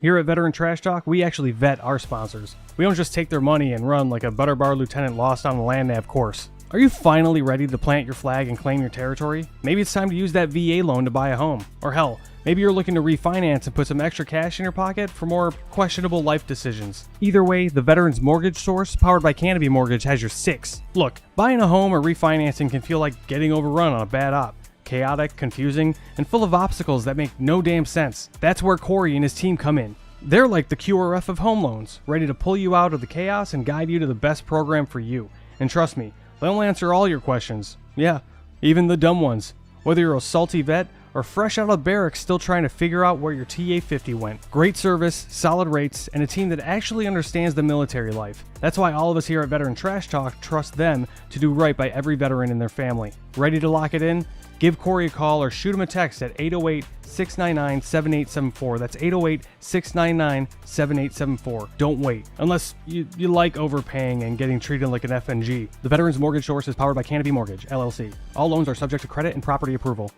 Here at Veteran Trash Talk, we actually vet our sponsors. We don't just take their money and run like a Butterbar lieutenant lost on the land nav course. Are you finally ready to plant your flag and claim your territory? Maybe it's time to use that VA loan to buy a home. Or hell, maybe you're looking to refinance and put some extra cash in your pocket for more questionable life decisions. Either way, the Veterans Mortgage Source, powered by Canopy Mortgage, has your six. Look, buying a home or refinancing can feel like getting overrun on a bad op. Chaotic, confusing, and full of obstacles that make no damn sense. That's where Corey and his team come in. They're like the QRF of home loans, ready to pull you out of the chaos and guide you to the best program for you. And trust me, they'll answer all your questions. Yeah, even the dumb ones. Whether you're a salty vet or fresh out of barracks still trying to figure out where your TA-50 went. Great service, solid rates, and a team that actually understands the military life. That's why all of us here at Veteran Trash Talk trust them to do right by every veteran and their family. Ready to lock it in? Give Corey a call or shoot him a text at 808-699-7874. That's 808-699-7874. Don't wait. Unless you like overpaying and getting treated like an FNG. The Veterans Mortgage Source is powered by Canopy Mortgage, LLC. All loans are subject to credit and property approval.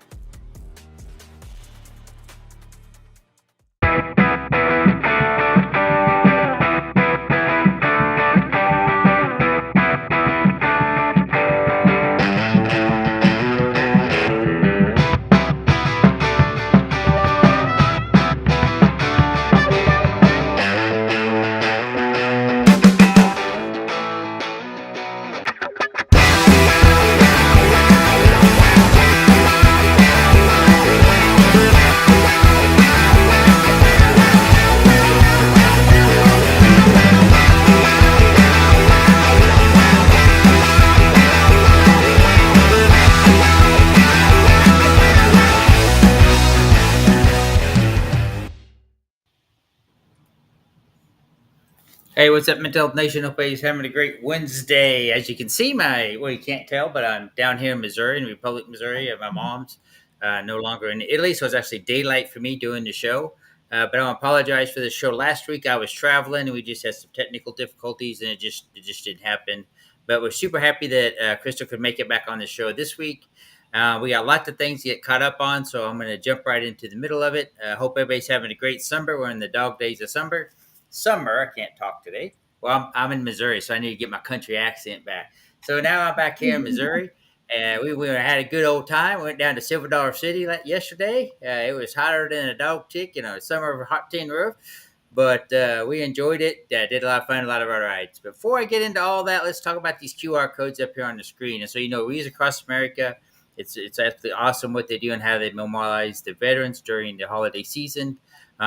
Hey, what's up, Mental Health Nation? Hope everybody's having a great Wednesday. As you can see, you can't tell, but I'm down here in Missouri, in Republic, Missouri, at my mom's. No longer in Italy, so it's actually daylight for me doing the show. But I want to apologize for the show last week. I was traveling, and we just had some technical difficulties, and it just didn't happen. But we're super happy that Kristle could make it back on the show this week. We got lots of things to get caught up on, so I'm going to jump right into the middle of it. Hope everybody's having a great summer. We're in the dog days of summer. I can't talk today. Well, I'm in Missouri, so I need to get my country accent back. So now I'm back here in Missouri, and we had a good old time. We went down to Silver Dollar City yesterday. It was hotter than a dog tick, summer hot tin roof, but we enjoyed it. Did a lot of fun, a lot of our rides. Before I get into all that, let's talk about these QR codes up here on the screen. And so, Wreaths Across America, it's absolutely awesome what they do and how they memorialize the veterans during the holiday season.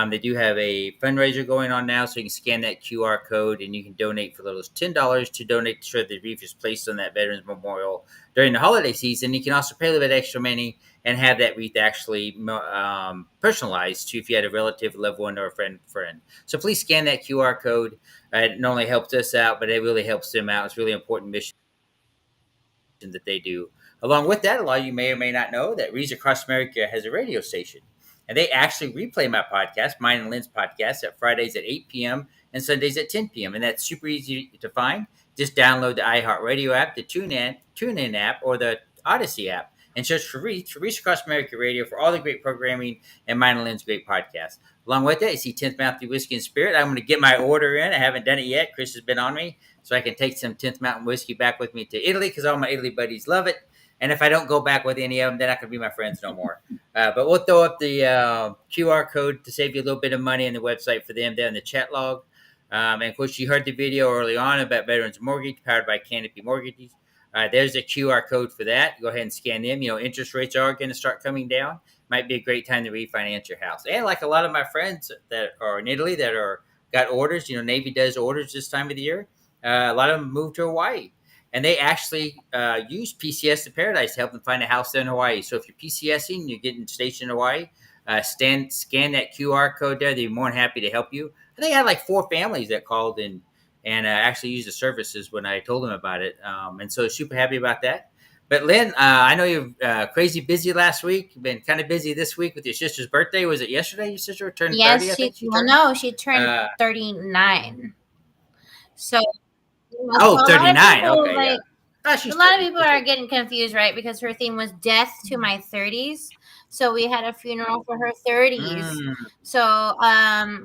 They do have a fundraiser going on now, so you can scan that QR code and you can donate for little as $10 to donate to sure the wreath is placed on that Veterans Memorial during the holiday season. You can also pay a little bit extra money and have that wreath actually personalized to if you had a relative, loved one, or a friend. So please scan that QR code. It not only helps us out, but it really helps them out. It's a really important mission that they do. Along with that, a lot of you may or may not know that Wreaths Across America has a radio station. And they actually replay my podcast, mine and Len's podcast, at Fridays at 8 p.m. and Sundays at 10 p.m. And that's super easy to find. Just download the iHeartRadio app, the TuneIn app, or the Audacy app, and search for Wreaths Across America Radio for all the great programming and mine and Len's great podcast. Along with that, you see 10th Mountain Whiskey and Spirit. I'm going to get my order in. I haven't done it yet. Chris has been on me, so I can take some 10th Mountain Whiskey back with me to Italy because all my Italy buddies love it. And if I don't go back with any of them, they're not going to be my friends no more. But we'll throw up the QR code to save you a little bit of money on the website for them there in the chat log. And of course, you heard the video early on about Veterans Mortgage powered by Canopy Mortgages. There's a QR code for that. Go ahead and scan them. Interest rates are going to start coming down. Might be a great time to refinance your house. And like a lot of my friends that are in Italy that got orders, Navy does orders this time of the year. A lot of them moved to Hawaii. And they actually use PCS to Paradise to help them find a house there in Hawaii. So if you're PCSing and you're getting stationed in Hawaii, scan that QR code there. They're more than happy to help you. I think I had like 4 families that called and actually used the services when I told them about it. And so super happy about that. But Len, I know you're crazy busy last week. You've been kind of busy this week with your sister's birthday. Was it yesterday your sister turned 30? She turned 39. So... 39. Okay. A lot of people are getting confused, right? Because her theme was death to my 30s. So we had a funeral for her 30s. Mm, So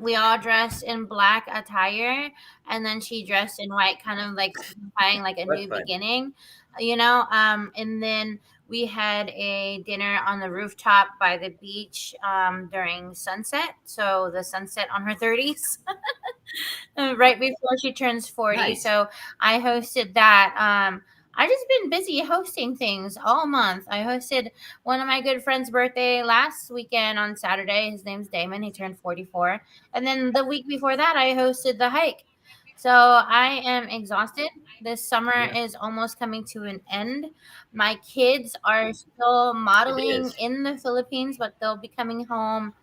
we all dressed in black attire, and then she dressed in white, kind of like signifying like a what new fun. beginning, and then we had a dinner on the rooftop by the beach during sunset. So the sunset on her 30s, right before she turns 40. Nice. So I hosted that. I just been busy hosting things all month. I hosted one of my good friend's birthday last weekend on Saturday. His name's Damon. He turned 44. And then the week before that, I hosted the hike. So I am exhausted. This summer Yeah, is almost coming to an end. My kids are still it modeling is. in the Philippines, but they'll be coming home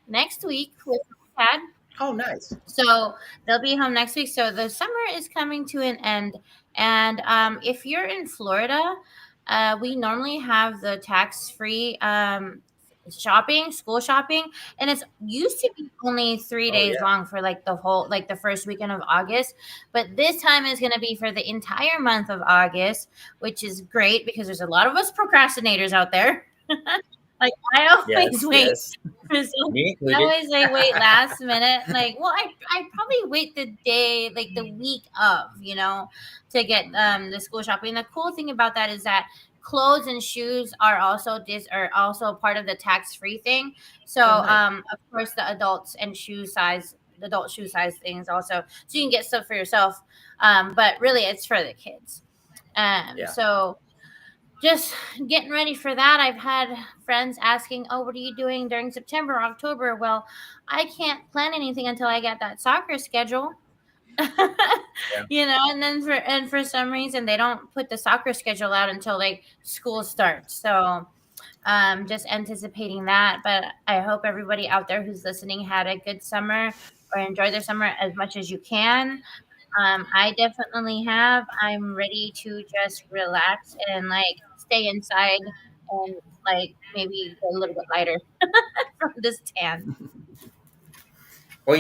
next week with my dad. Oh, nice. So they'll be home next week. So the summer is coming to an end. And if you're in Florida, we normally have the tax-free school shopping, and it's used to be only 3 days Oh, long for like the first weekend of August. But this time is going to be for the entire month of August, which is great because there's a lot of us procrastinators out there. Like I yeah. always Yes, wait yes. for some Me I included. always like wait last minute. Like, well, I probably wait the day, like the week of, to get the school shopping. The cool thing about that is that clothes and shoes are also part of the tax free thing. So Oh, nice. of course the adult shoe size things also. So you can get stuff for yourself. But really it's for the kids. Yeah. So just getting ready for that. I've had friends asking, "Oh, what are you doing during September, October?" Well, I can't plan anything until I get that soccer schedule. Yeah. And then for some reason they don't put the soccer schedule out until like school starts. So just anticipating that. But I hope everybody out there who's listening had a good summer or enjoyed their summer as much as you can. I definitely have. I'm ready to just relax and like stay inside and like maybe get a little bit lighter from this tan. Well,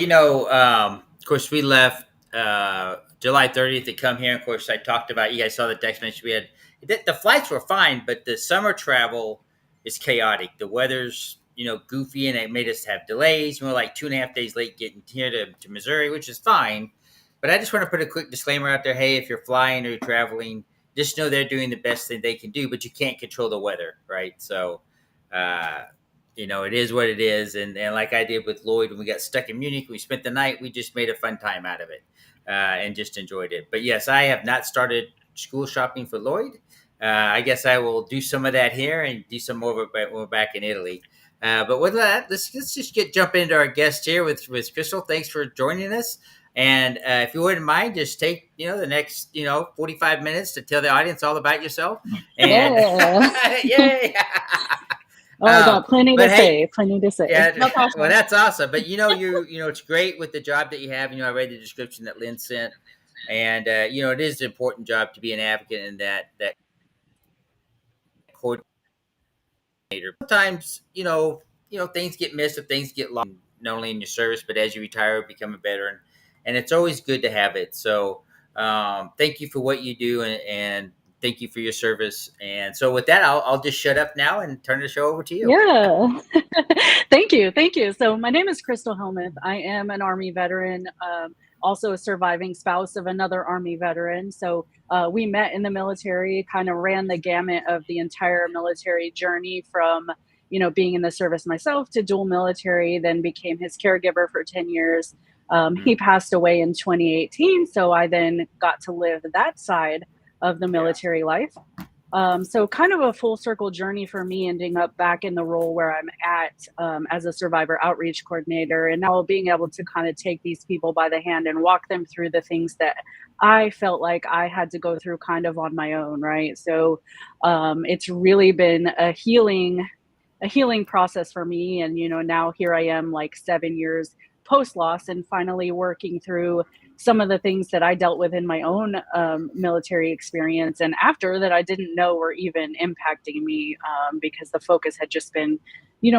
of course, we left July 30th to come here. Of course, I talked about, you guys saw the text message we had. The flights were fine, but the summer travel is chaotic. The weather's, goofy, and it made us have delays. We were like 2.5 days late getting here to Missouri, which is fine. But I just want to put a quick disclaimer out there. Hey, if you're flying or you're traveling, just know they're doing the best thing they can do, but you can't control the weather, right? So, uh, it is what it is. And like I did with Lloyd when we got stuck in Munich, we spent the night. We just made a fun time out of it and just enjoyed it. But yes, I have not started school shopping for Lloyd. I guess I will do some of that here and do some more when we're back in Italy. But with that, let's just jump into our guest here with Kristle. Thanks for joining us. And if you wouldn't mind, just take the next 45 minutes to tell the audience all about yourself. And Yeah. yay! Oh, I got plenty to but hey, say. Plenty to say. Yeah, No pressure. well, that's awesome. But it's great with the job that you have. I read the description that Len sent, and it is an important job to be an advocate in that coordinator. Sometimes things get missed or things get lost, not only in your service but as you retire, become a veteran, and it's always good to have it. So thank you for what you do, and thank you for your service. And so with that, I'll just shut up now and turn the show over to you. Yeah. Thank you. Thank you. So my name is Kristle Helmuth. I am an Army veteran, also a surviving spouse of another Army veteran. So we met in the military, kind of ran the gamut of the entire military journey from, being in the service myself to dual military, then became his caregiver for 10 years. He passed away in 2018. So I then got to live that side of the military life. So kind of a full circle journey for me, ending up back in the role where I'm at as a survivor outreach coordinator, and now being able to kind of take these people by the hand and walk them through the things that I felt like I had to go through kind of on my own, right? So it's really been a healing process for me. And, now here I am like 7 years post loss and finally working through some of the things that I dealt with in my own military experience and after that I didn't know were even impacting me because the focus had just been,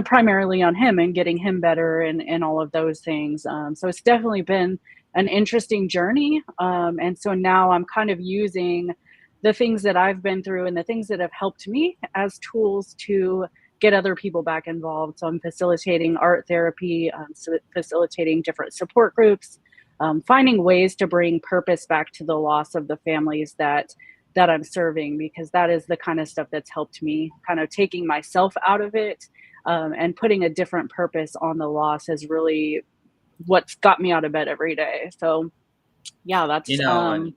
primarily on him and getting him better and all of those things. So it's definitely been an interesting journey. And so now I'm kind of using the things that I've been through and the things that have helped me as tools to get other people back involved. So I'm facilitating art therapy, facilitating different support groups, finding ways to bring purpose back to the loss of the families that I'm serving, because that is the kind of stuff that's helped me, kind of taking myself out of it, and putting a different purpose on the loss is really what's got me out of bed every day. So yeah, that's And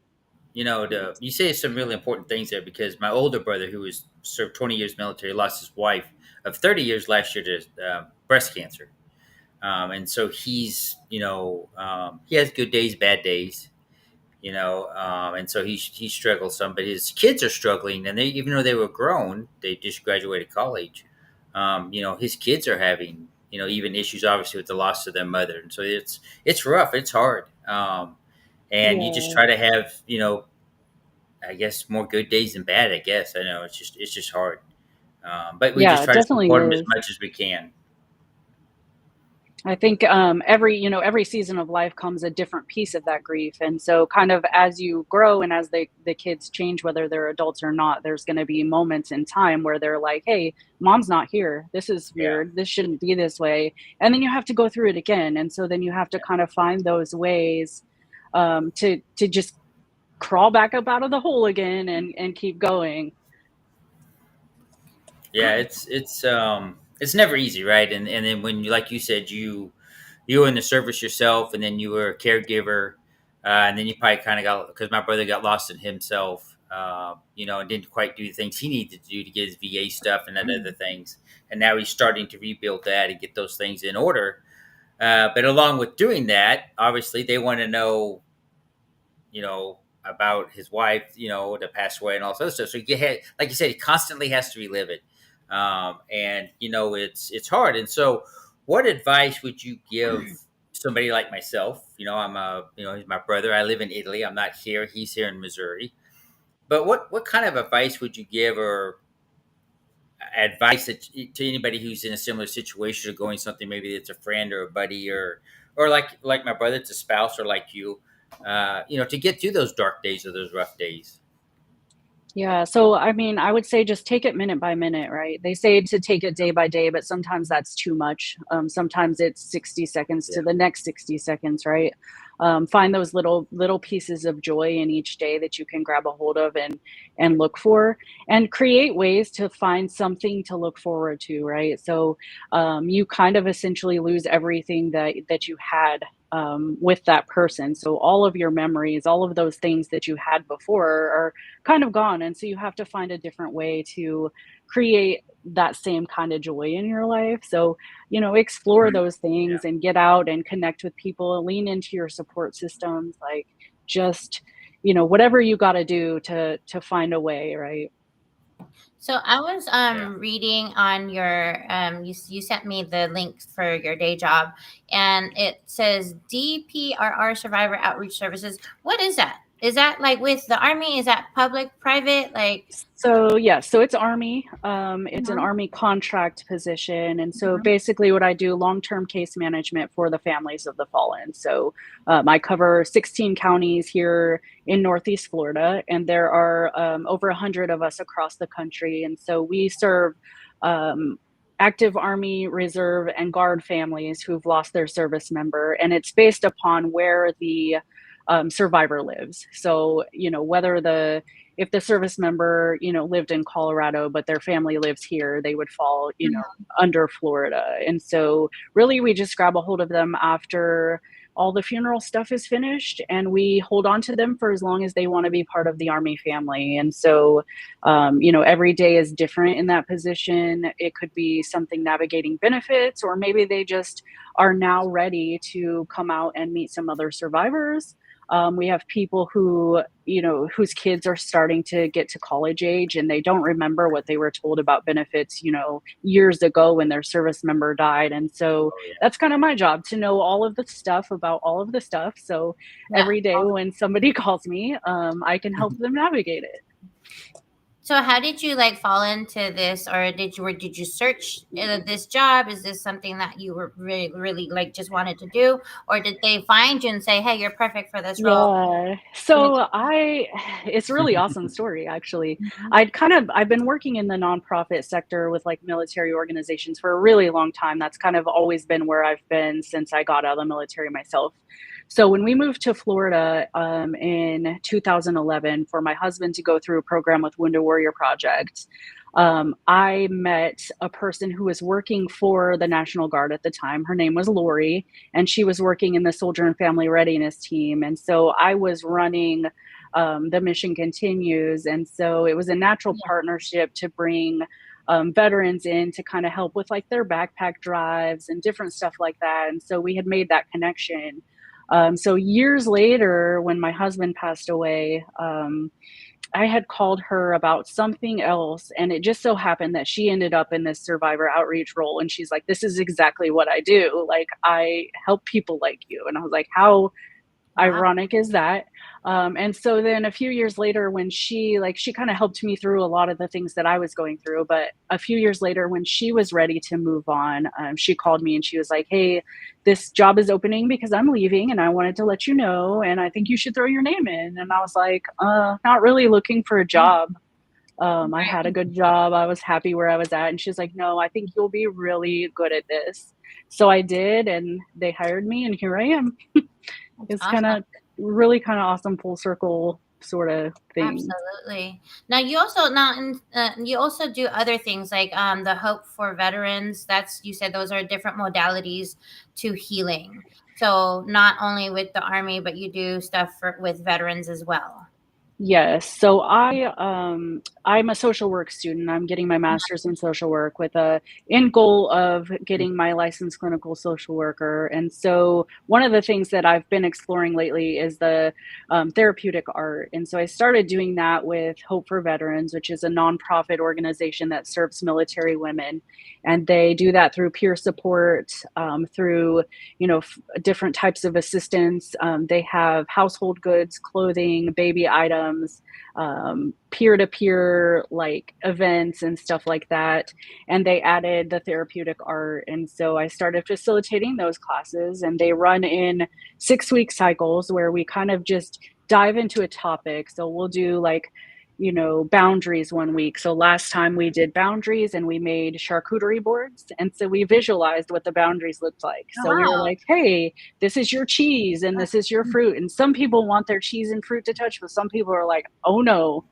you say some really important things there, because my older brother, who was served 20 years military, lost his wife of 30 years last year to breast cancer. And so he's, he has good days, bad days, and so he struggles some, but his kids are struggling, and even though they were grown, they just graduated college. His kids are having, even issues, obviously, with the loss of their mother. And so it's rough. It's hard. And you just try to have, I guess, more good days than bad, I guess. I know it's just hard. But we just try to support them as much as we can. I think every season of life comes a different piece of that grief. And so kind of as you grow and as the kids change, whether they're adults or not, there's going to be moments in time where they're like, hey, mom's not here. This is weird. This shouldn't be this way. And then you have to go through it again. And so then you have to kind of find those ways to just crawl back up out of the hole again and keep going. Yeah, it's never easy, right? And then when like you said, you were in the service yourself, and then you were a caregiver, and then you probably kind of got, because my brother got lost in himself, and didn't quite do the things he needed to do to get his VA stuff and other things, and now he's starting to rebuild that and get those things in order. But along with doing that, obviously they want to know, about his wife, that passed away and all that stuff. So like you said, he constantly has to relive it. And it's hard. And so what advice would you give somebody like myself? He's my brother. I live in Italy. I'm not here. He's here in Missouri. But what kind of advice would you give, or advice to anybody who's in a similar situation, or going something, maybe it's a friend or a buddy, or like my brother, it's a spouse, or like you, to get through those dark days or those rough days? Yeah. So, I mean, I would say just take it minute by minute, right? They say to take it day by day, but sometimes that's too much. Sometimes it's 60 seconds to the next 60 seconds, right? Find those little pieces of joy in each day that you can grab a hold of and look for, and create ways to find something to look forward to, right? So you kind of essentially lose everything that you had with that person. So all of your memories, all of those things that you had before are kind of gone. And so you have to find a different way to create that same kind of joy in your life. So, explore those things and get out and connect with people, and lean into your support systems, like just, whatever you got to do to find a way, right? So I was reading on your you sent me the link for your day job, and it says DPRR Survivor Outreach Services. What is that? Is that like with the Army? Is that public, private? So it's Army. It's an Army contract position. And so basically what I do, long-term case management for the families of the fallen. So I cover 16 counties here in Northeast Florida, and there are over 100 of us across the country. And so we serve active Army, Reserve, and Guard families who've lost their service member. And it's based upon where the survivor lives. So, if the service member, lived in Colorado, but their family lives here, they would fall, under Florida. And so really we just grab a hold of them after all the funeral stuff is finished, and we hold on to them for as long as they want to be part of the Army family. And so, every day is different in that position. It could be something navigating benefits, or maybe they just are now ready to come out and meet some other survivors. We have people who, whose kids are starting to get to college age, and they don't remember what they were told about benefits, years ago when their service member died. And so that's kind of my job, to know all of the stuff about all of the stuff. So every day when somebody calls me, I can help them navigate it. So how did you like fall into this, or did you search this job? Is this something that you were really really like just wanted to do, or did they find you and say, "Hey, you're perfect for this role"? Yeah. Give me- It's a really awesome story actually. Mhm. I've been working in the nonprofit sector with like military organizations for a really long time. That's kind of always been where I've been since I got out of the military myself. So when we moved to Florida in 2011 for my husband to go through a program with Wounded Warrior Project, I met a person who was working for the National Guard at the time. Her name was Lori, and she was working in the Soldier and Family Readiness team. And so I was running the Mission Continues. And so it was a natural partnership to bring veterans in to kind of help with like their backpack drives and different stuff like that. And so we had made that connection. So years later, when my husband passed away, I had called her about something else, and it just so happened that she ended up in this survivor outreach role. And she's like, "This is exactly what I do. Like, I help people like you." And I was like, "How Wow. ironic is that?" And so then a few years later, when she kind of helped me through a lot of the things that I was going through. But a few years later, when she was ready to move on, she called me and she was like, "Hey, this job is opening because I'm leaving, and I wanted to let you know, and I think you should throw your name in." And I was like, not really looking for a job. I had a Right. good job. I was happy where I was at. And she's like, "No, I think you'll be really good at this." So I did, and they hired me, and here I am. That's It's kind awesome. of really kind of awesome full circle sort of thing. Absolutely. You also do other things like the Hope for Veterans. That's you said those are different modalities to healing. So not only with the Army, but you do stuff with veterans as well. Yes. So I'm a social work student. I'm getting my master's in social work with a end goal of getting my licensed clinical social worker. And so one of the things that I've been exploring lately is the therapeutic art. And so I started doing that with Hope for Veterans, which is a nonprofit organization that serves military women. And they do that through peer support, through different types of assistance. They have household goods, clothing, baby items, peer-to-peer like events and stuff like that. And they added the therapeutic art. And so I started facilitating those classes, and they run in 6-week cycles where we kind of just dive into a topic. So we'll do like boundaries one week. So last time we did boundaries and we made charcuterie boards. And so we visualized what the boundaries looked like. Oh So we were wow. like, "Hey, this is your cheese and this is your fruit." And some people want their cheese and fruit to touch, but some people are like, "Oh no."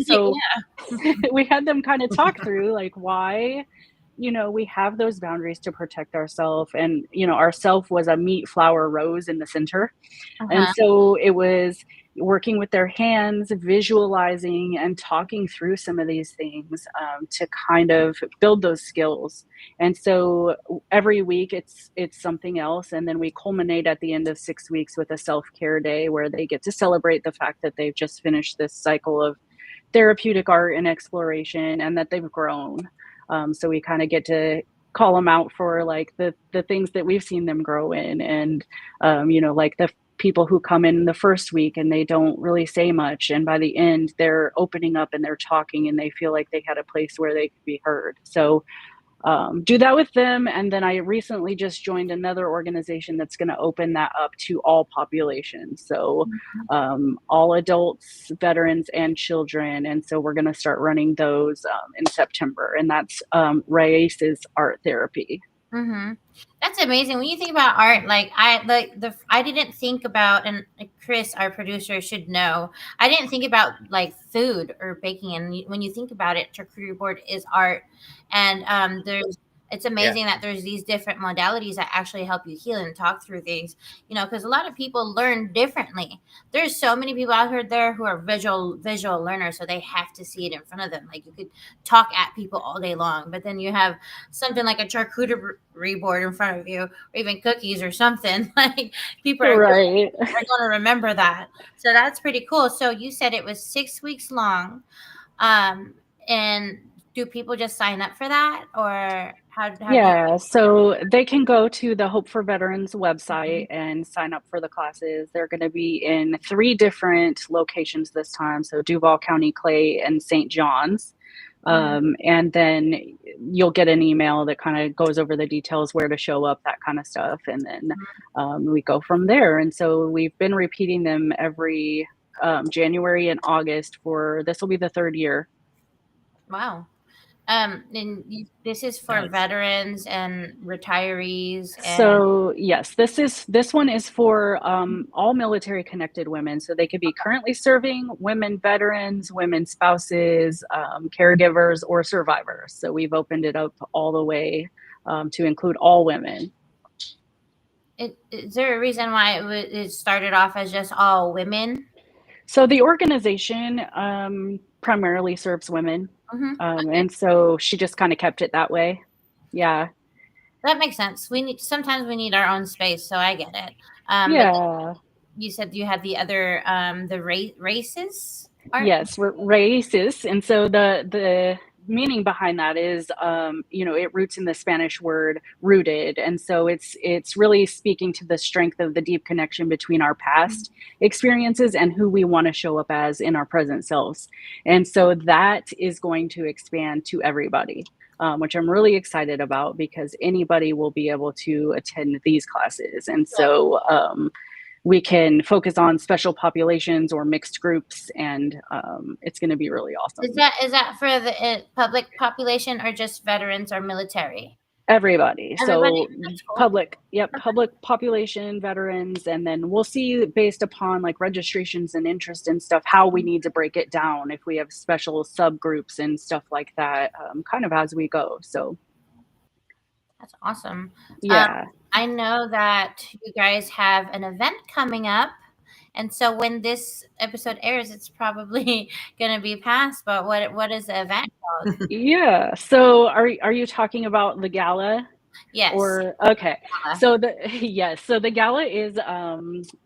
So Yeah. we had them kind of talk through like why we have those boundaries to protect ourselves. And our self was a meat flower rose in the center. And Uh-huh. so it was working with their hands, visualizing and talking through some of these things, to kind of build those skills. And so every week it's something else, and then we culminate at the end of 6 weeks with a self-care day where they get to celebrate the fact that they've just finished this cycle of therapeutic art and exploration, and that they've grown. So we kind of get to call them out for like the things that we've seen them grow in. And like the people who come in the first week and they don't really say much, and by the end they're opening up and they're talking and they feel like they had a place where they could be heard. So do that with them. And then I recently just joined another organization that's going to open that up to all populations. So all adults, veterans, and children. And so we're going to start running those in September. And that's Wreaths Art Therapy. Mm-hmm. That's amazing. When you think about art, I didn't think about, and Chris, our producer, should know. I didn't think about like food or baking, and when you think about it, charcuterie board is art, and it's Yeah. amazing that there's these different modalities that actually help you heal and talk through things. Because a lot of people learn differently. There's so many people out there who are visual learners, so they have to see it in front of them. Like you could talk at people all day long, but then you have something like a charcuterie board in front of you, or even cookies or something. Like people are Right. going to remember that. So that's pretty cool. So you said it was 6 weeks long, and do people just sign up for that, or? How do you? Yeah, so they can go to the Hope for Veterans website and sign up for the classes. They're going to be in 3 different locations this time, so Duval County, Clay, and St. John's. And then you'll get an email that kind of goes over the details, where to show up, that kind of stuff. And then we go from there. And so we've been repeating them every January and August this will be the 3rd year. Wow. And this is for veterans and retirees. So yes, this one is for all military connected women. So they could be currently serving, women veterans, women spouses, caregivers, or survivors. So we've opened it up all the way to include all women. Is there a reason why it started off as just all women? So the organization primarily serves women. And so she just kind of kept it that way. Yeah. That makes sense. Sometimes we need our own space, so I get it. Yeah. You said you had the other the races? Yes, races. And so the meaning behind that is it roots in the Spanish word rooted, and so it's really speaking to the strength of the deep connection between our past experiences and who we want to show up as in our present selves. And so that is going to expand to everybody, which I'm really excited about, because anybody will be able to attend these classes. And so we can focus on special populations or mixed groups, and it's going to be really awesome. Is that for the public population, or just veterans or military? Everybody. So Cool. public population, veterans, and then we'll see based upon like registrations and interest and stuff, how we need to break it down, if we have special subgroups and stuff like that, kind of as we go. So that's awesome. Yeah. I know that you guys have an event coming up, and so when this episode airs, it's probably going to be past. But what is the event called? Yeah. So are you talking about the gala? Yes. Or okay. So the gala is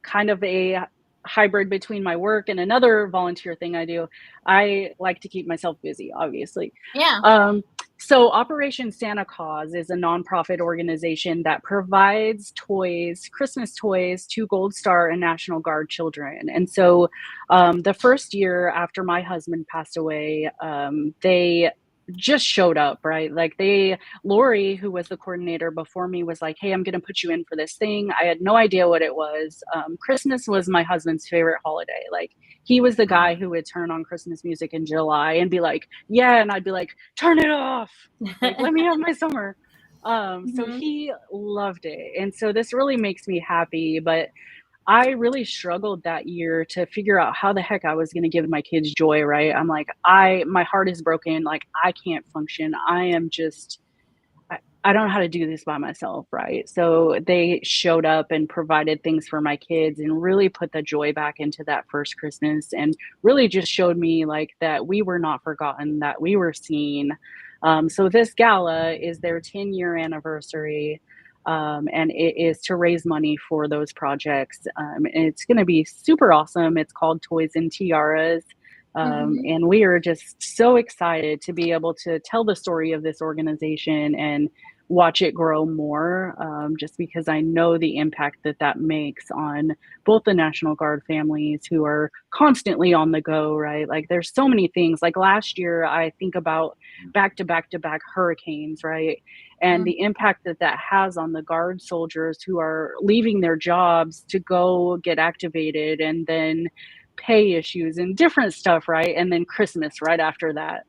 kind of a hybrid between my work and another volunteer thing I do. I like to keep myself busy, obviously. Yeah. So Operation Santa Claus is a nonprofit organization that provides toys, Christmas toys, to Gold Star and National Guard children. And so the first year after my husband passed away, they just showed up, right? Like Lori, who was the coordinator before me, was like, hey, I'm going to put you in for this thing. I had no idea what it was. Christmas was my husband's favorite holiday. Like, he was the guy who would turn on Christmas music in July and be like, yeah. And I'd be like, turn it off. Like, let me have my summer. So he loved it. And so this really makes me happy, but I really struggled that year to figure out how the heck I was going to give my kids joy, right? I'm like, my heart is broken. Like, I can't function. I don't know how to do this by myself, right? So they showed up and provided things for my kids and really put the joy back into that first Christmas, and really just showed me like that we were not forgotten, that we were seen. So this gala is their 10-year anniversary. And it is to raise money for those projects. And it's going to be super awesome. It's called Toys and Tiaras. And we are just so excited to be able to tell the story of this organization and watch it grow more, just because I know the impact that makes on both the National Guard families who are constantly on the go, right? Like, there's so many things. Like last year, I think about back to back hurricanes, right? And the impact that has on the Guard soldiers who are leaving their jobs to go get activated, and then pay issues and different stuff, right? And then Christmas right after that.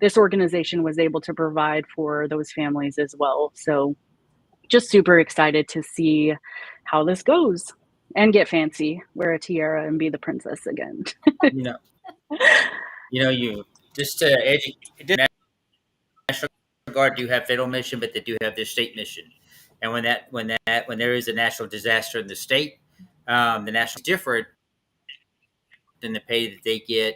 This organization was able to provide for those families as well. So just super excited to see how this goes, and get fancy, wear a tiara, and be the princess again. You just to educate the National Guard do have federal mission, but they do have their state mission. And when there is a national disaster in the state, the national is different than the pay that they get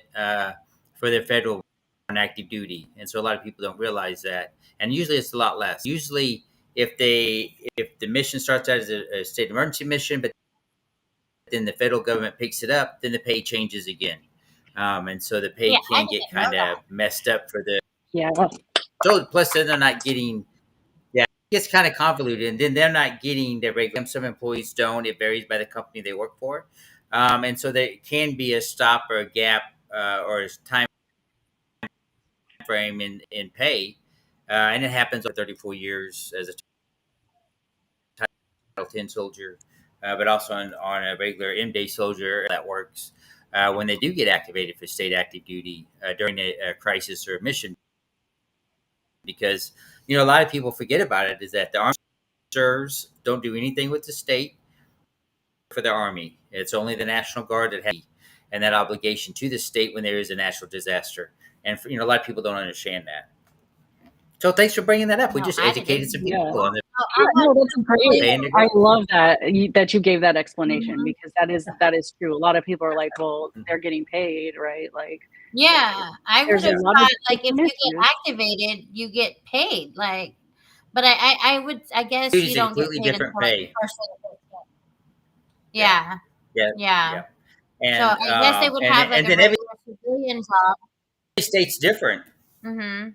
for their federal on active duty. And so a lot of people don't realize that. And usually it's a lot less. Usually if the mission starts out as a state emergency mission, but then the federal government picks it up, then the pay changes again. And so the pay can get kind of messed up for the... Yeah. So plus then they're not getting gets kind of convoluted, and then they're not getting the regular. Some employees don't. It varies by the company they work for, and so there can be a stop or a gap or a time frame in pay, and it happens over 34 years as a Title 10 soldier, but also on a regular M-Day soldier that works when they do get activated for state active duty during a crisis or a mission. Because a lot of people forget about it is that the Army serves don't do anything with the state for the Army. It's only the National Guard that has and that obligation to the state when there is a natural disaster. And a lot of people don't understand that. So thanks for bringing that up. We just educated some people on this. No, that's great. I love that you gave that explanation because that is true. A lot of people are like, well, they're getting paid, right? Like, yeah, I would have thought like if you get activated, you get paid. Like, but I guess you don't get paid different pay. Yeah. And so I guess they would have like a regular civilian job. Every state's different. Mm-hmm.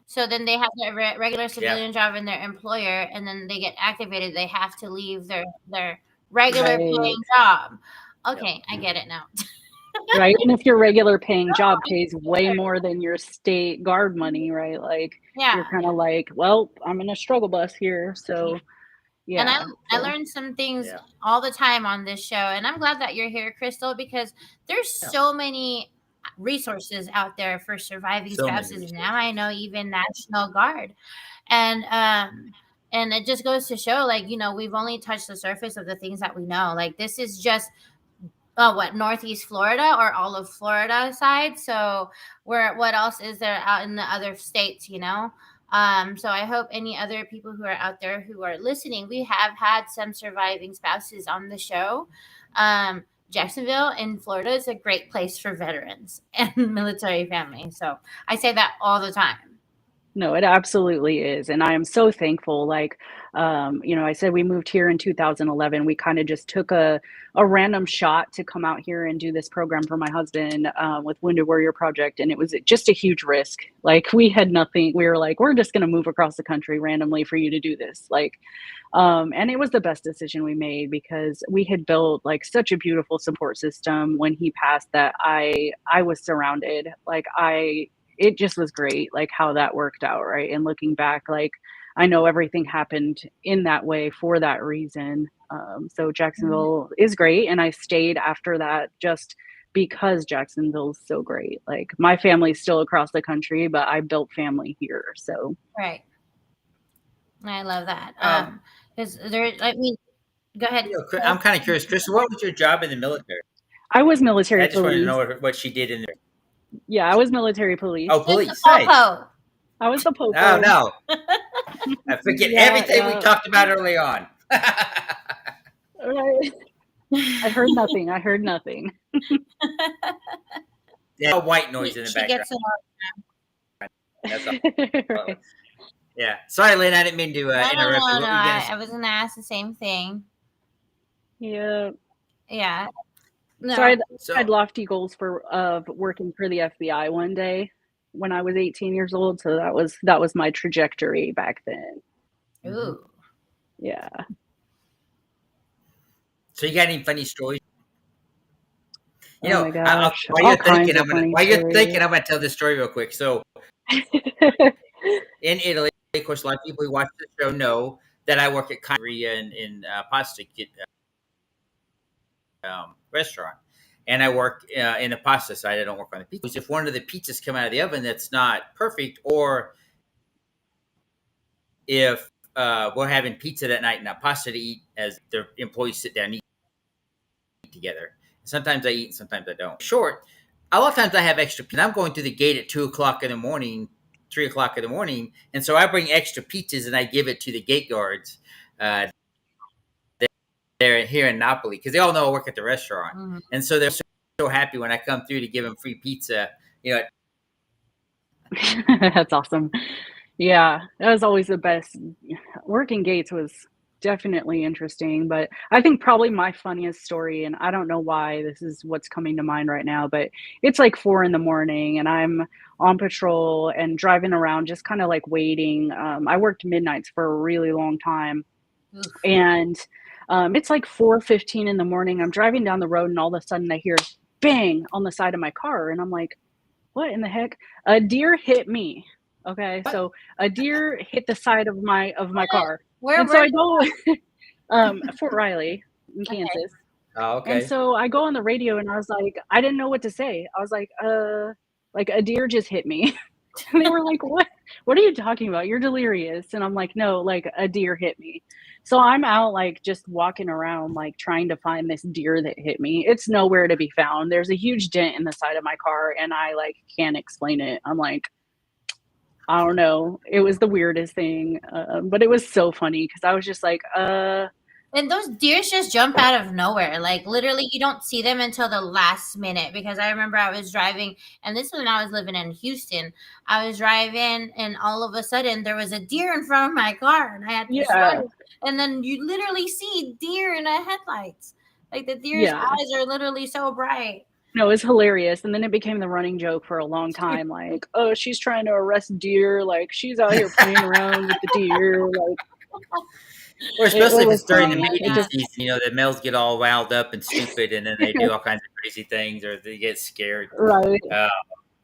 So then they have their regular civilian job and their employer, and then they get activated. They have to leave their regular paying job. Okay, I get it now. Right, and if your regular paying job pays way more than your state guard money, right? Like, you're kind of like, well, I'm in a struggle bus here, so. Yeah, and I learned some things all the time on this show, and I'm glad that you're here, Kristle, because there's so many resources out there for surviving spouses. And now I know even National Guard, and it just goes to show, like, we've only touched the surface of the things that we know. Like, this is just Northeast Florida or all of Florida side. So what else is there out in the other states? So I hope any other people who are out there who are listening, we have had some surviving spouses on the show. Jacksonville in Florida is a great place for veterans and military families. So I say that all the time. No, it absolutely is. And I am so thankful. Like, I said we moved here in 2011. We kind of just took a random shot to come out here and do this program for my husband with Wounded Warrior Project. And it was just a huge risk. Like, we had nothing. We were like, we're just going to move across the country randomly for you to do this. Like, and it was the best decision we made because we had built like such a beautiful support system when he passed that I was surrounded. Like, it just was great, like how that worked out, right? And looking back, like, I know everything happened in that way for that reason. So Jacksonville is great. And I stayed after that just because Jacksonville's so great. Like, my family's still across the country, but I built family here. So. Right. I love that. Because go ahead. I'm kind of curious, Kristle, what was your job in the military? I was military police. I just police. wanted to know what she did in there. Yeah, I was military police. Oh, police. Nice. I was the popo. Oh, no. I forget everything we talked about early on. Right. I heard nothing. Yeah, white noise in the background. That's all. Right. Yeah. Sorry, Lynn, I didn't mean to interrupt you. No, I was going to ask the same thing. Yeah. Yeah. No. So I had lofty goals of working for the FBI one day when I was 18 years old. So that was my trajectory back then. Ooh. Yeah. So you got any funny stories? My gosh. While you're thinking, I'm going to tell this story real quick. So in Italy, of course, a lot of people who watch the show know that I work at Korea in pasta restaurant, and I work in the pasta side. I don't work on the pizza. If one of the pizzas come out of the oven that's not perfect, or if we're having pizza that night and not pasta to eat as the employees sit down and eat together. Sometimes I eat, sometimes I don't. Short, a lot of times I have extra pizza. I'm going through the gate at 2:00 in the morning, 3:00 in the morning, and so I bring extra pizzas and I give it to the gate guards. They're here in Napoli because they all know I work at the restaurant, and so they're so happy when I come through to give them free pizza. That's awesome. Yeah, that was always the best. Working gates was definitely interesting. But I think probably my funniest story, and I don't know why this is what's coming to mind right now, but it's like 4 in the morning and I'm on patrol and driving around, just kind of like waiting. I worked midnights for a really long time. Oof. And it's like 4:15 in the morning. I'm driving down the road and all of a sudden I hear bang on the side of my car. And I'm like, what in the heck? A deer hit me. Okay. So a deer hit the side of my car. Where And so were I go Fort Riley in Kansas. Oh, And okay. so I go on the radio and I was like, I didn't know what to say. I was like a deer just hit me. And they were like, what are you talking about? You're delirious. And I'm like, no, like a deer hit me. So I'm out like just walking around, like trying to find this deer that hit me. It's nowhere to be found. There's a huge dent in the side of my car and I like can't explain it. I'm like, I don't know. It was the weirdest thing. But it was so funny because I was just like, And those deers just jump out of nowhere. Like literally you don't see them until the last minute, because I remember I was driving, and this was when I was living in Houston. I was driving and all of a sudden there was a deer in front of my car and I had to Yeah. swerve. And then you literally see deer in the headlights. Like the deer's Yeah. eyes are literally so bright. No, it was hilarious. And then it became the running joke for a long time. Like, oh, she's trying to arrest deer. Like, she's out here playing around with the deer. Like, Or especially if was it's during the funny. mating It just- season, you know, the males get all riled up and stupid, and then they do all kinds of crazy things, or they get scared. right.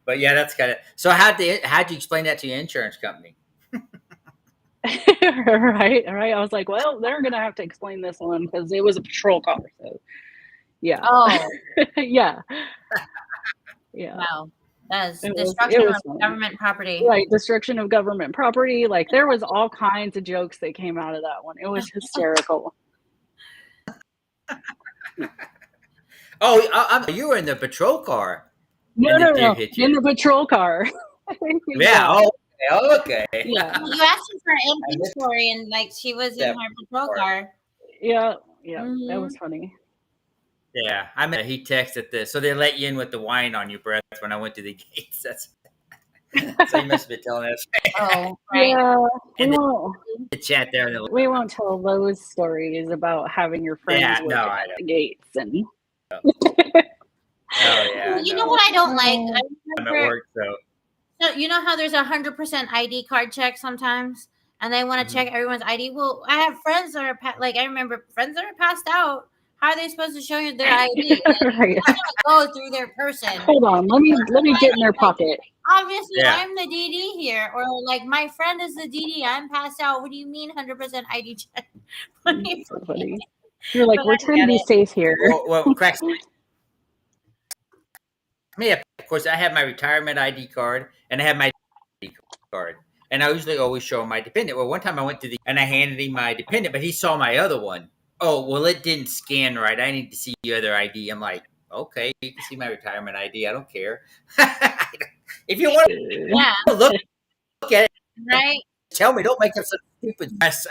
But yeah, that's kind of. So how'd you explain that to your insurance company? Right. I was like, well, they're going to have to explain this one because it was a patrol car. So, yeah. Oh, Yeah. Yeah. wow. That's It was destruction of funny. government property. Right. Destruction of government property. Like, there was all kinds of jokes that came out of that one. It was hysterical. Oh, you were in the patrol car. No, And the no, deer no. hit you. In the patrol car. Yeah. Oh, okay. Yeah. Well, you asked her for inventory, and like she was in Yeah. her patrol car. Yeah. Yeah. That Mhm. was funny. Yeah, I mean, he texted this, so they let you in with the wine on your breath when I went to the gates. That's so you must have been telling us Oh, right. Yeah. And We the chat there. In the, won't tell those stories about having your friends Yeah, working no, I at the gates and oh yeah, You know what I don't like? I I'm at remember, work, so so you know how there's 100% ID card check sometimes, and they want to check everyone's ID. Well, I have friends that are like I remember friends that are passed out. How are they supposed to show you their ID? right. Go through their person. Hold on, let me get in their pocket. Obviously, Yeah. I'm the DD here, or like my friend is the DD. I'm passed out. What do you mean 100% ID check? It's so funny. You're like, But we're I trying to get be it. safe here. well, cracks. Yeah, of course, I have my retirement ID card and I have my ID card, and I usually always show my dependent. Well, one time I went to and I handed him my dependent, but he saw my other one. Oh, well, it didn't scan right. I need to see your other ID. I'm like, okay, you can see my retirement ID. I don't care. If you want Yeah, to look at it, right. tell me. Don't make up some stupid mess.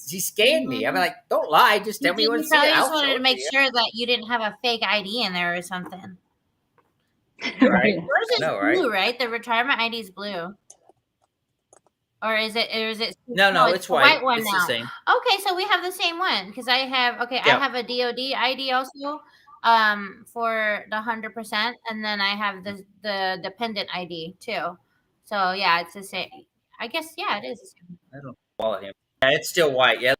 He scanned me. I'm like, don't lie. Just tell me what You it's. probably just wanted to make sure that you didn't have a fake ID in there or something. Right. Yours is No, right? blue, right? The retirement ID is blue. Or is it? No, it's the white. one It's now. the same. Okay, so we have the same one because I have I Yeah. have a DoD ID also, for the 100%, and then I have the dependent ID too. So yeah, it's the same. I guess yeah, it is the same. I don't follow him. Yeah, it's still white. Yeah.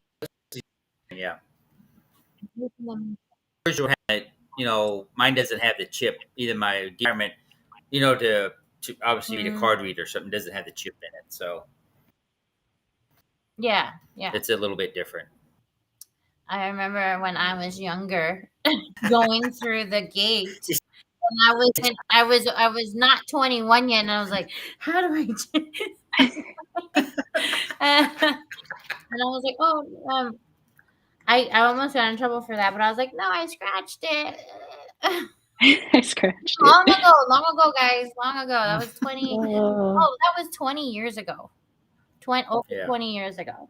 Yeah. Original had, mine doesn't have the chip. Either my retirement, to obviously be the card reader or something doesn't have the chip in it. So Yeah. it's a little bit different. I remember when I was younger, going through the gate. And I was not 21 yet, and I was like, "How do I do this?" And I was like, "Oh, I almost got in trouble for that, but I was like, no, I scratched it." I scratched it. Long ago, guys, long ago. That was 20. That was 20 years ago. 20 years ago.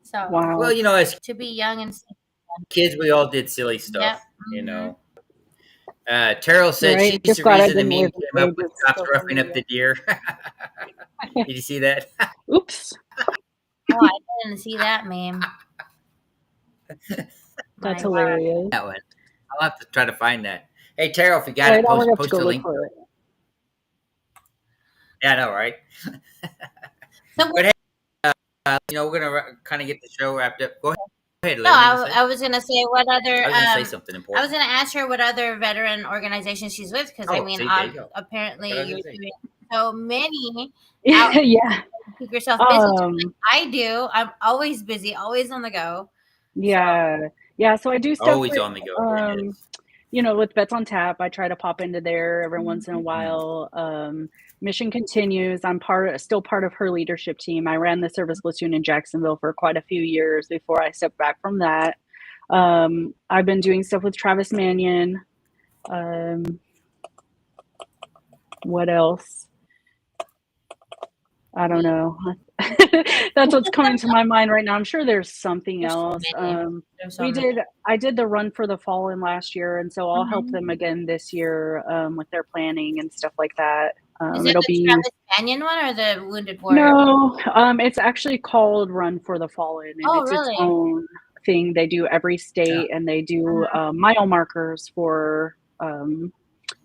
So Wow. Well, as to be young and kids, we all did silly stuff. Yep. Terrell said Right, she's just the glad I reason the didn't meme live came up in with age of cops social roughing up media. the deer. Did you see that? Oops. Oh, I didn't see that meme. That's My God. hilarious. That one. I'll have to try to find that. Hey, Terrell, if you got Right, it, now we're gonna have to post go a look link. for it. Yeah, I know, right? So, But hey, we're gonna kind of get the show wrapped up. Go ahead, no, Len. What you say? I was gonna say what other. I was gonna say something I important. was gonna ask her what other veteran organizations she's with because I Oh, mean, see, there you go. apparently What I was you're gonna say. doing so many out Yeah. keep yourself busy. Just like Um. I do. I'm always busy, always on the go. Yeah. Yeah. So I do stuff Always with on the go. There it is. with Vets on Tap. I try to pop into there every once in a Mhm. while. Mission continues. I'm still part of her leadership team. I ran the service platoon in Jacksonville for quite a few years before I stepped back from that. I've been doing stuff with Travis Mannion. What else? I don't know. That's what's coming to my mind right now. I'm sure there's something There's so else. many. There's so many. I did the Run for the Fallen last year, and so I'll help Mhm. them again this year with their planning and stuff like that. Is it It'll the be Travis Banyan one or the Wounded Warrior? no, it's actually called Run for the Fallen, and Oh, it's its really? own thing. They do every state, and they do mile markers for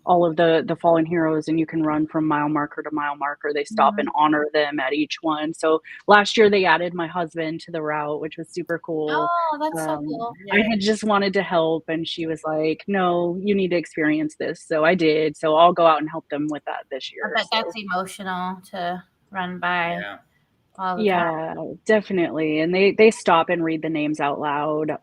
all of the fallen heroes, and you can run from mile marker to mile marker. They stop and honor them at each one. So last year they added my husband to the route, which was super cool. Oh, that's so cool. I had just wanted to help, and she was like, "No, you need to experience this." So I did. So I'll go out and help them with that this I year. bet So. that's emotional to run by Yeah. all the time. Yeah, definitely. And they stop and read the names out loud.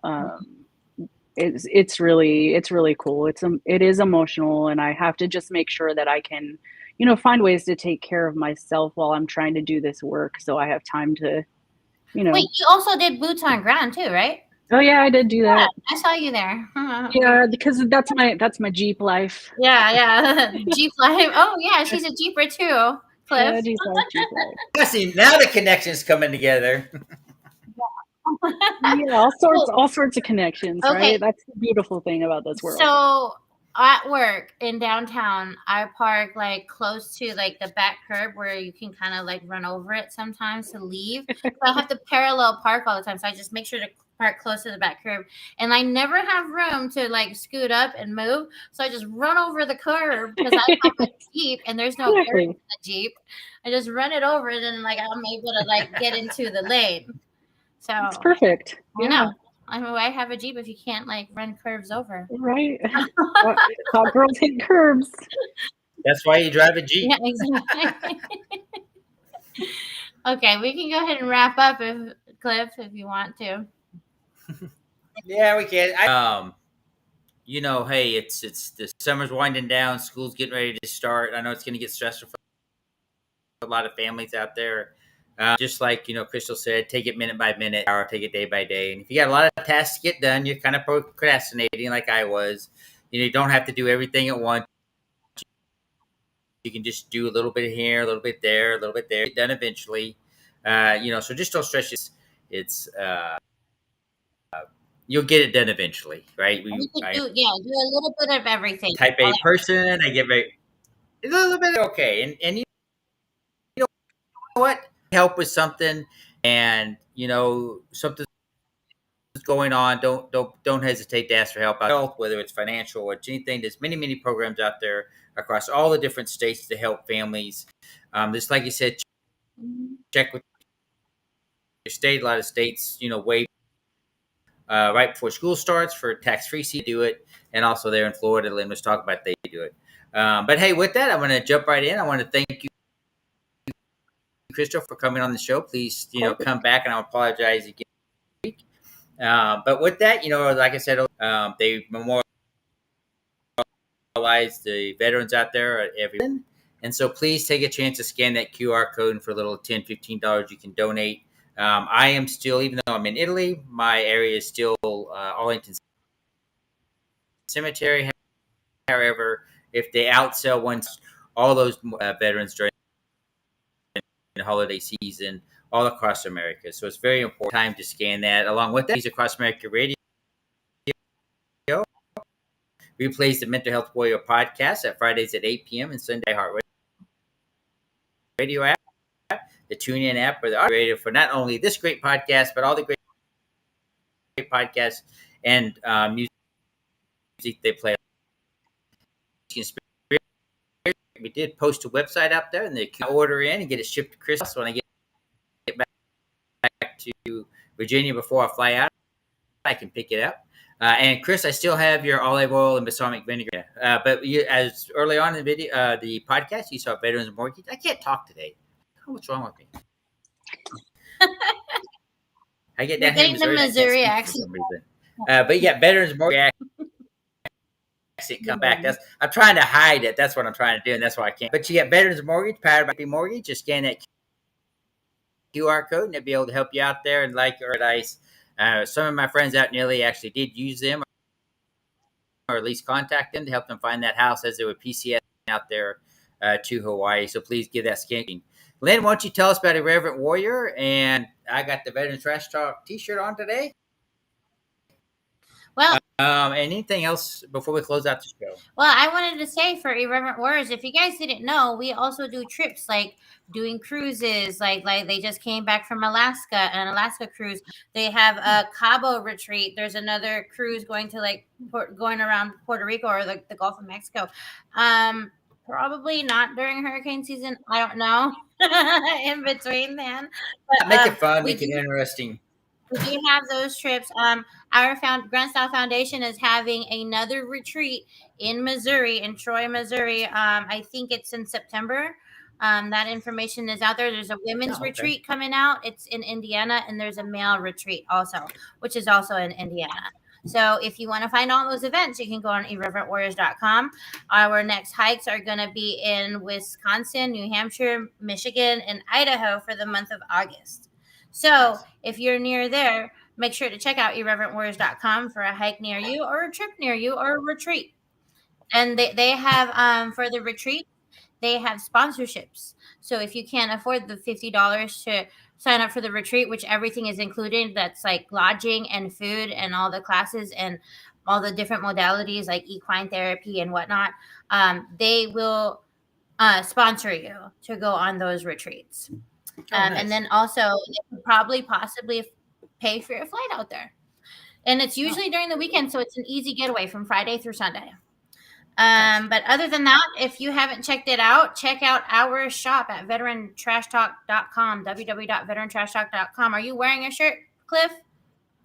It's really cool. It is emotional, and I have to just make sure that I can, find ways to take care of myself while I'm trying to do this work, so I have time to, Wait, you also did boots on ground too, right? Oh yeah, I did do Yeah, that. I saw you there. Yeah, because that's my Jeep life. Yeah. Jeep life. Oh yeah, she's a Jeeper too, Cliff. Yeah, Jeep life. I see. Now the connection's coming together. Yeah, all sorts of connections, Okay. right? That's the beautiful thing about this world. So at work in downtown, I park like close to like the back curb where you can kind of like run over it sometimes to leave. So I have to parallel park all the time. So I just make sure to park close to the back curb. And I never have room to like scoot up and move. So I just run over the curb because I have a Jeep and there's no curb in the Jeep. I just run it over and then like I'm able to like get into the lane. So it's perfect. I know. I mean, why have a Jeep if you can't like run curves over? Right. Hot girls hit curbs. That's why you drive a Jeep. Yeah, exactly. Okay, we can go ahead and wrap up Cliff, if you want to. Yeah, we can. Hey, it's the summer's winding down. School's getting ready to start. I know it's going to get stressful for a lot of families out there. Just like Kristle said, take it minute by minute, or take it day by day. And if you got a lot of tasks to get done, you're kind of procrastinating, like I was. You don't have to do everything at once. You can just do a little bit here, a little bit there, a little bit there. Get done eventually. So just don't stress. It's you'll get it done eventually, right? Do a little bit of everything. Type A person. I get a little bit okay, and you know what? Help with something, and something's going on. Don't hesitate to ask for help out, whether it's financial or it's anything. There's many programs out there across all the different states to help families. Just like you said, check with your state. A lot of states, waive right before school starts for tax-free seat do it, and also there in Florida, Lynn was talking about they do it. But hey, with that, I'm going to jump right in. I want to thank you, Kristle, for coming on the show. Please, come back, and I'll apologize again. But with that, like I said, they memorialize the veterans out there every day. And so please take a chance to scan that QR code, and for a little $10, $15 you can donate. I am still, even though I'm in Italy, my area is still Arlington Cemetery. However, if they outsell all those veterans during the holiday season all across America. So it's very important time to scan that. Along with that, Wreaths Across America Radio replays the Mental Health Warrior podcast at Fridays at 8 p.m. and Sunday iHeartRadio app. the TuneIn app or the iHeartRadio for not only this great podcast, but all the great podcasts and music they play. We did post a website out there, and they can order in and get it shipped to Kristle. So when I get back to Virginia before I fly out, I can pick it up. And Chris, I still have your olive oil and balsamic vinegar. But as early on in the video, the podcast, you saw Veterans Mortgage. I can't talk today. What's wrong with me? I get down here in Missouri accent. But yeah, Veterans Mortgage accent come back. I'm trying to hide it. That's what I'm trying to do, and that's why I can't. But you get Veterans Mortgage, powered by Mortgage. Just scan that QR code, and they'll be able to help you out there. And like Audacy, some of my friends out in Italy actually did use them, or at least contact them to help them find that house as they were PCS out there to Hawaii. So please give that scanning. Len, why don't you tell us about Irreverent Warrior? And I got the Veteran Trash Talk t-shirt on today. Well, anything else before we close out the show? Well, I wanted to say for Irreverent Warriors, if you guys didn't know, we also do trips like doing cruises. Like they just came back from Alaska, an Alaska cruise. They have a Cabo retreat. There's another cruise going to going around Puerto Rico or the Gulf of Mexico. Probably not during hurricane season. I don't know. In between then. But, make it fun, make it interesting. We do have those trips. Our Grand Style Foundation is having another retreat in Missouri, in Troy, Missouri. I think it's in September. That information is out there. There's a women's retreat coming out. It's in Indiana, and there's a male retreat also, which is also in Indiana. So if you want to find all those events, you can go on irreverentwarriors.com. Our next hikes are going to be in Wisconsin, New Hampshire, Michigan, and Idaho for the month of August. So if you're near there, make sure to check out irreverentwarriors.com for a hike near you or a trip near you or a retreat. And they have, for the retreat, they have sponsorships. So if you can't afford the $50 to sign up for the retreat, which everything is included, that's like lodging and food and all the classes and all the different modalities like equine therapy and whatnot, they will sponsor you to go on those retreats. Nice. And then also they could possibly pay for your flight out there. And it's usually during the weekend, so it's an easy getaway from Friday through Sunday. But other than that, if you haven't checked it out, check out our shop at VeteranTrashTalk.com, www.VeteranTrashTalk.com. Are you wearing a shirt, Cliff?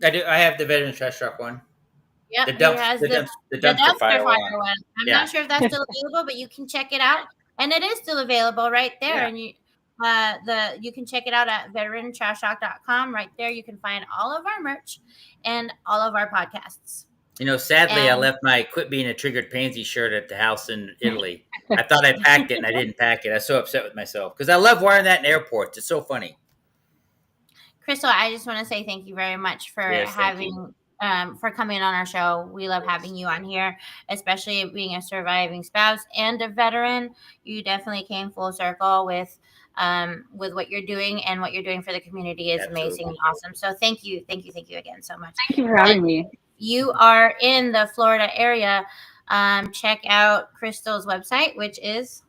I do. I have the Veteran Trash Talk one. Yep, the dumpster fire one. I'm not sure if that's still available, but you can check it out. And it is still available right there. Yeah. And you can check it out at VeteranTrashTalk.com. Right there, you can find all of our merch and all of our podcasts. Sadly, I left my "Quit Being a Triggered Pansy" shirt at the house in Italy. I thought I packed it, and I didn't pack it. I was so upset with myself because I love wearing that in airports. It's so funny. Kristle, I just want to say thank you very much for for coming on our show. We love having you on here, especially being a surviving spouse and a veteran. You definitely came full circle with what you're doing, and what you're doing for the community is amazing and awesome. So thank you again so much. Thank you for having me. You are in the Florida area, check out Kristle's website, which is?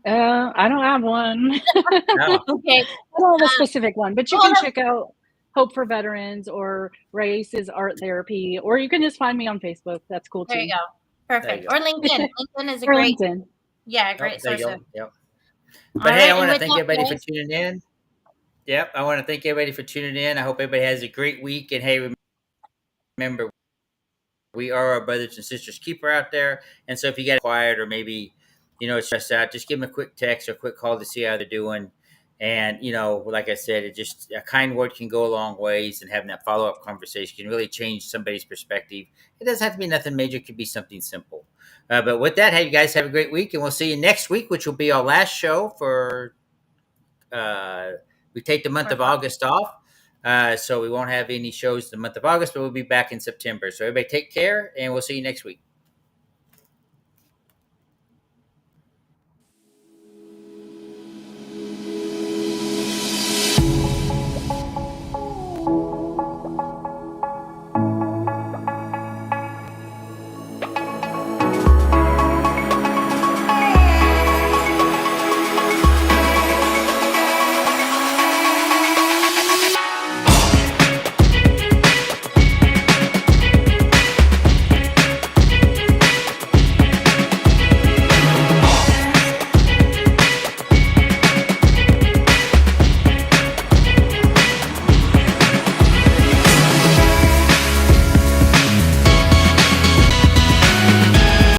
I don't have one. No. Okay. I don't have a specific one, but you can check out Hope for Veterans or Wreaths Art Therapy, or you can just find me on Facebook. That's cool too. There you go. Perfect. Or LinkedIn. LinkedIn is a great source of. Yep. But hey, I want to thank everybody for tuning in. Yep. I want to thank everybody for tuning in. I hope everybody has a great week. And hey, remember, we are our brothers and sisters keeper out there. And so if you get quiet or maybe, stressed out, just give them a quick text or a quick call to see how they're doing. And, like I said, a kind word can go a long ways, and having that follow-up conversation can really change somebody's perspective. It doesn't have to be nothing major. It could be something simple. But with that, hey, you guys have a great week, and we'll see you next week, which will be our last show for we take the month of August off. So we won't have any shows the month of August, but we'll be back in September. So everybody take care, and we'll see you next week.